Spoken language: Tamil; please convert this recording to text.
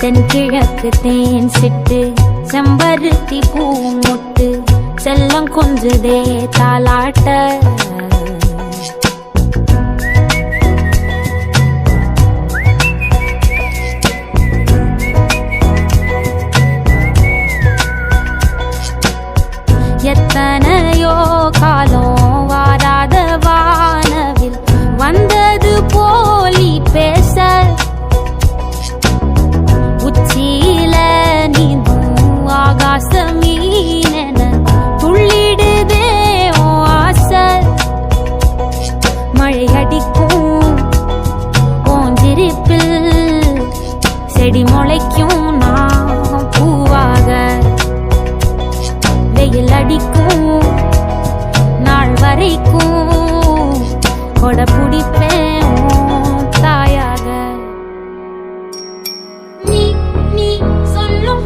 தென்கிழக்கு தேன் சிட்டு செம்பருத்தி பூ முட்டு செல்லம் கொஞ்சுதே தாலாட்ட எத்தனையோ காலம் வாராத வானவில் வந்தது போலி பேச உச்சியில நீந்தும் ஆகாச மீனென துள்ளிடுதே ஆசை மழை அடிக்கும் ஓஞ்சிருப்பில் செடி முளைக்கும் நான் பூவாக வெயில் அடிக்கும் நாள் வரைக்கும் கொடை பிடிப்பேன் தாயாக நீ சொல்லும்